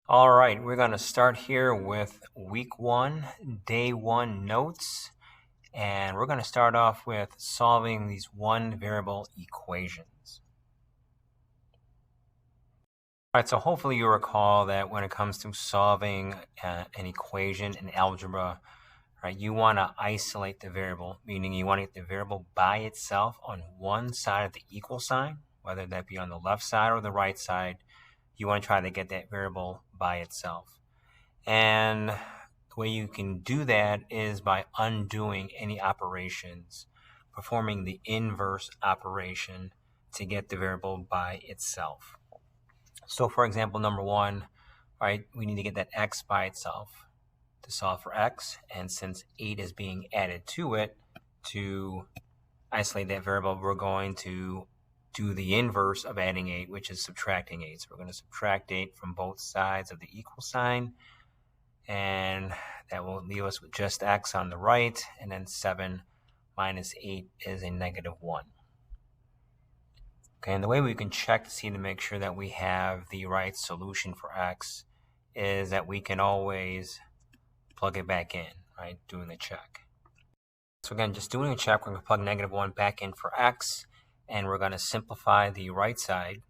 All right, we're going to start here with week 1, day 1 notes. And we're going to start off with solving these one variable equations. All right, so hopefully you recall that when it comes to solving an equation in algebra, right, you want to isolate the variable, meaning you want to get the variable by itself on one side of the equal sign, whether that be on the left side or the right side. You want to try to get that variable by itself. And the way you can do that is by undoing any operations, performing the inverse operation to get the variable by itself. So for example, number 1, right, we need to get that x by itself to solve for x. And since 8 is being added to it, to isolate that variable, we're going to do the inverse of adding 8, which is subtracting 8. So we're going to subtract 8 from both sides of the equal sign. And that will leave us with just x on the right, and then 7 minus 8 is a -1. Okay, and the way we can check to see to make sure that we have the right solution for x is that we can always plug it back in, right, doing the check. So again, just doing a check, we're going to plug -1 back in for x, and we're going to simplify the right side.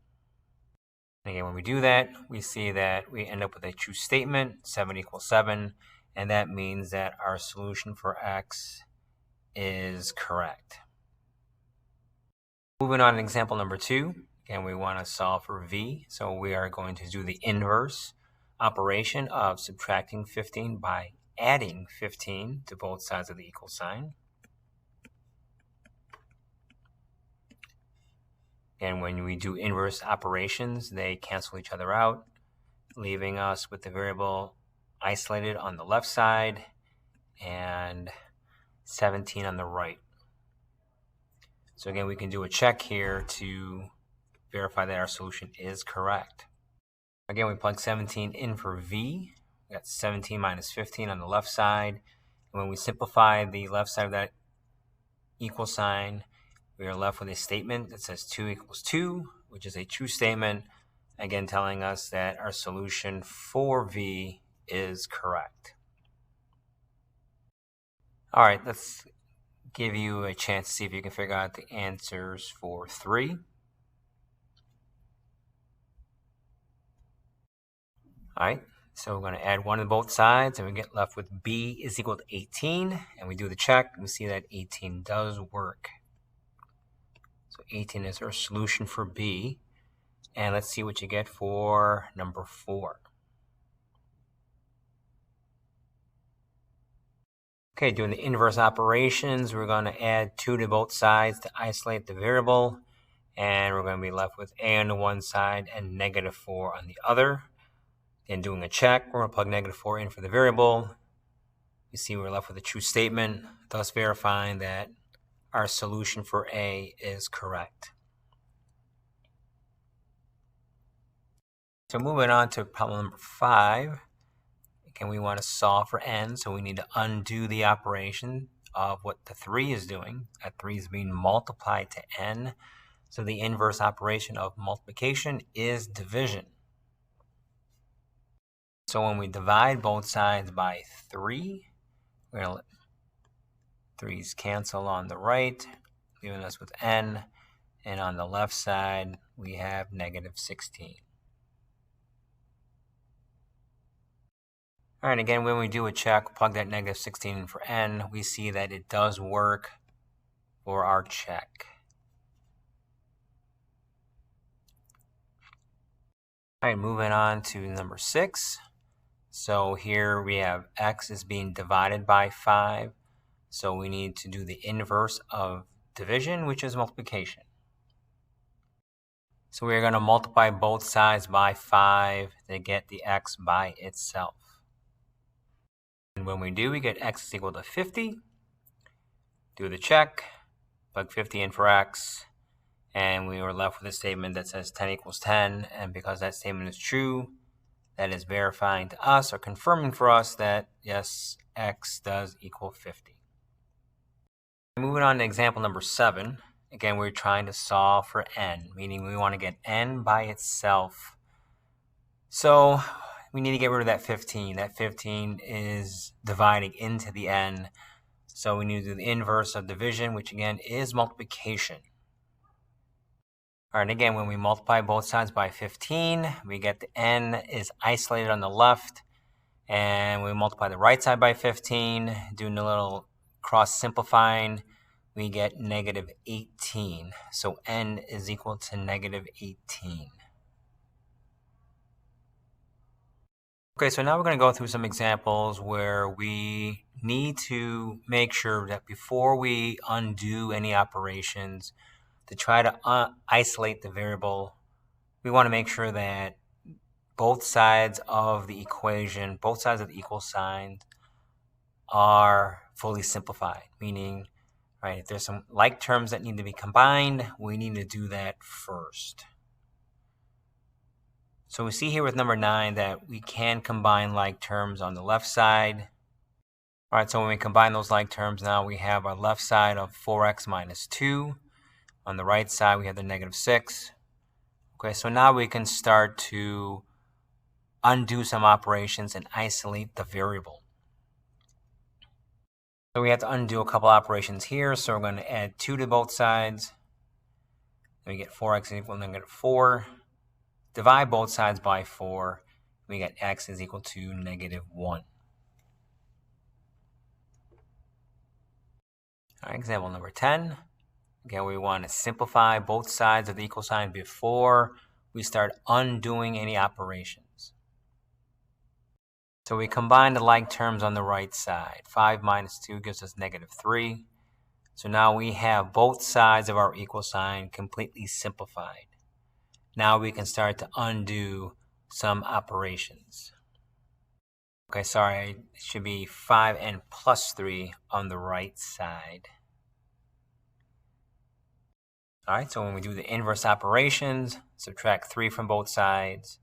And again, when we do that, we see that we end up with a true statement, 7 equals 7, and that means that our solution for x is correct. Moving on to example number 2, again, we want to solve for v, so we are going to do the inverse operation of subtracting 15 by adding 15 to both sides of the equal sign. And when we do inverse operations, they cancel each other out, leaving us with the variable isolated on the left side and 17 on the right. So again, we can do a check here to verify that our solution is correct. Again, we plug 17 in for v. We got 17 minus 15 on the left side. And when we simplify the left side of that equal sign, we are left with a statement that says 2 equals 2, which is a true statement, again telling us that our solution for v is correct. All right, let's give you a chance to see if you can figure out the answers for 3. All right, so we're going to add 1 to both sides, and we get left with b is equal to 18, and we do the check, and we see that 18 does work. So 18 is our solution for b. And let's see what you get for number 4. Okay, doing the inverse operations, we're going to add 2 to both sides to isolate the variable. And we're going to be left with a on the one side and -4 on the other. And doing a check, we're going to plug -4 in for the variable. You see we're left with a true statement, thus verifying that our solution for A is correct. So moving on to problem number 5. Again, we want to solve for n, so we need to undo the operation of what the 3 is doing. That 3 is being multiplied to n. So the inverse operation of multiplication is division. So when we divide both sides by 3, we're going to let 3's cancel on the right, leaving us with n. And on the left side, we have -16. All right, again, when we do a check, plug that -16 in for n, we see that it does work for our check. All right, moving on to number 6. So here we have x is being divided by 5. So we need to do the inverse of division, which is multiplication. So we're going to multiply both sides by 5 to get the x by itself. And when we do, we get x is equal to 50. Do the check, plug 50 in for x, and we were left with a statement that says 10 equals 10. And because that statement is true, that is verifying to us or confirming for us that, yes, x does equal 50. Moving on to example number 7. Again, we're trying to solve for n, meaning we want to get n by itself. So we need to get rid of that 15. That 15 is dividing into the n. So we need to do the inverse of division, which again is multiplication. All right, again, when we multiply both sides by 15, we get the n is isolated on the left, and we multiply the right side by 15, doing a little cross simplifying, we get negative 18. So n is equal to negative 18. Okay, so now we're going to go through some examples where we need to make sure that before we undo any operations to try to isolate the variable, we want to make sure that both sides of the equation, both sides of the equal sign, are fully simplified, meaning, right, if there's some like terms that need to be combined, we need to do that first. So we see here with number 9 that we can combine like terms on the left side. All right, so when we combine those like terms, now we have our left side of 4x minus 2. On the right side, we have the negative 6. Okay, so now we can start to undo some operations and isolate the variable. So we have to undo a couple operations here. So we're going to add 2 to both sides. Then we get 4x equal to negative 4. Divide both sides by 4. We get x is equal to negative 1. All right, example number 10. Again, we want to simplify both sides of the equal sign before we start undoing any operations. So we combine the like terms on the right side. 5 minus 2 gives us negative 3. So now we have both sides of our equal sign completely simplified. Now we can start to undo some operations. Okay, sorry, it should be 5n plus 3 on the right side. All right, so when we do the inverse operations, subtract 3 from both sides,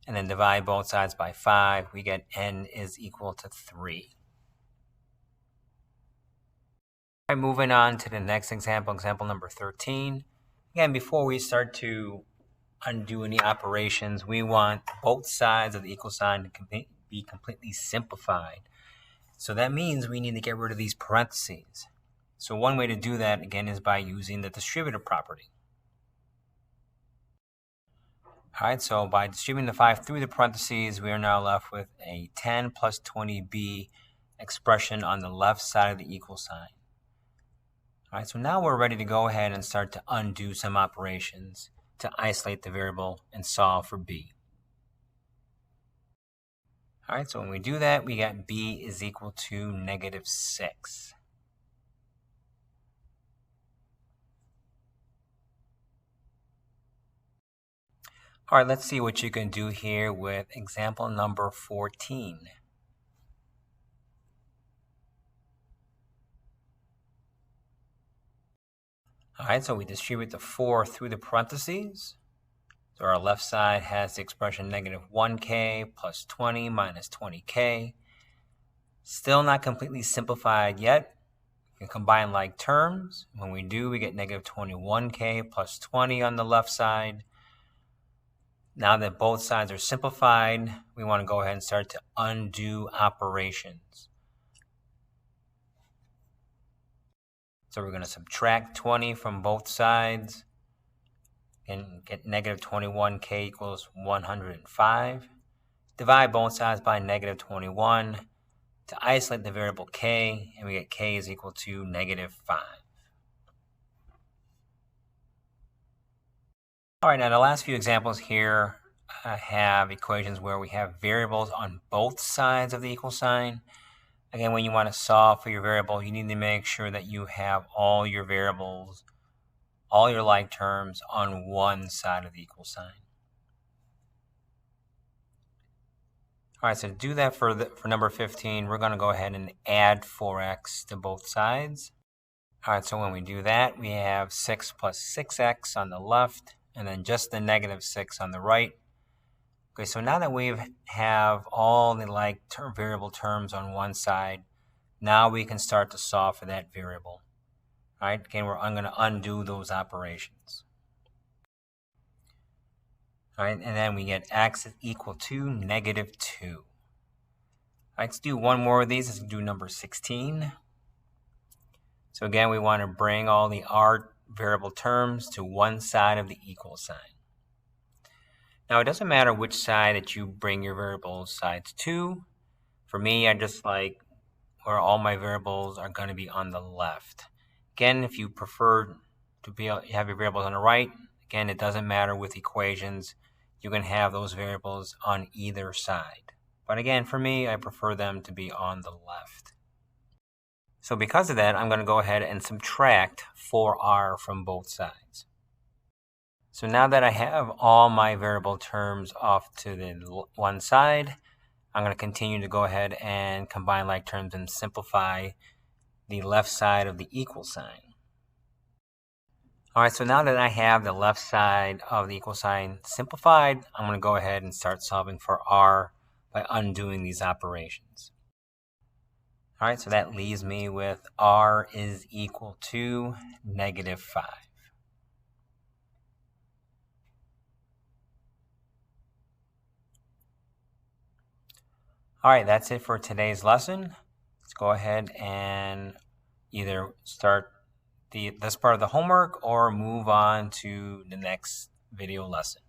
and then divide both sides by 5, we get n is equal to 3. All right, moving on to the next example, example number 13. Again, before we start to undo any operations, we want both sides of the equal sign to be completely simplified. So that means we need to get rid of these parentheses. So one way to do that, again, is by using the distributive property. All right, so by distributing the 5 through the parentheses, we are now left with a 10 plus 20b expression on the left side of the equal sign. All right, so now we're ready to go ahead and start to undo some operations to isolate the variable and solve for b. All right, so when we do that, we got b is equal to negative 6. All right, let's see what you can do here with example number 14. All right, so we distribute the 4 through the parentheses. So our left side has the expression negative 1k plus 20 minus 20k. Still not completely simplified yet. We can combine like terms. When we do, we get negative 21k plus 20 on the left side. Now that both sides are simplified, we want to go ahead and start to undo operations. So we're going to subtract 20 from both sides and get negative 21k equals 105. Divide both sides by negative 21 to isolate the variable k, and we get k is equal to negative 5. All right, now the last few examples here have equations where we have variables on both sides of the equal sign. Again, when you want to solve for your variable, you need to make sure that you have all your variables, all your like terms on one side of the equal sign. All right, so to do that for number 15, we're going to go ahead and add 4x to both sides. All right, so when we do that, we have 6 plus 6x on the left, and then just the negative 6 on the right. Okay, so now that we have all the like variable terms on one side, now we can start to solve for that variable. All right, again, I'm going to undo those operations. All right, and then we get x is equal to negative 2. All right, let's do one more of these. Let's do number 16. So again, we want to bring all the r variable terms to one side of the equal sign. Now, it doesn't matter which side that you bring your variable sides to. For me, I just like where all my variables are going to be on the left. Again, if you prefer to have your variables on the right, again, it doesn't matter with equations. You can have those variables on either side. But again, for me, I prefer them to be on the left. So because of that, I'm going to go ahead and subtract 4r from both sides. So now that I have all my variable terms off to the one side, I'm going to continue to go ahead and combine like terms and simplify the left side of the equal sign. All right, so now that I have the left side of the equal sign simplified, I'm going to go ahead and start solving for r by undoing these operations. All right, so that leaves me with r is equal to negative 5. All right, that's it for today's lesson. Let's go ahead and either start this part of the homework or move on to the next video lesson.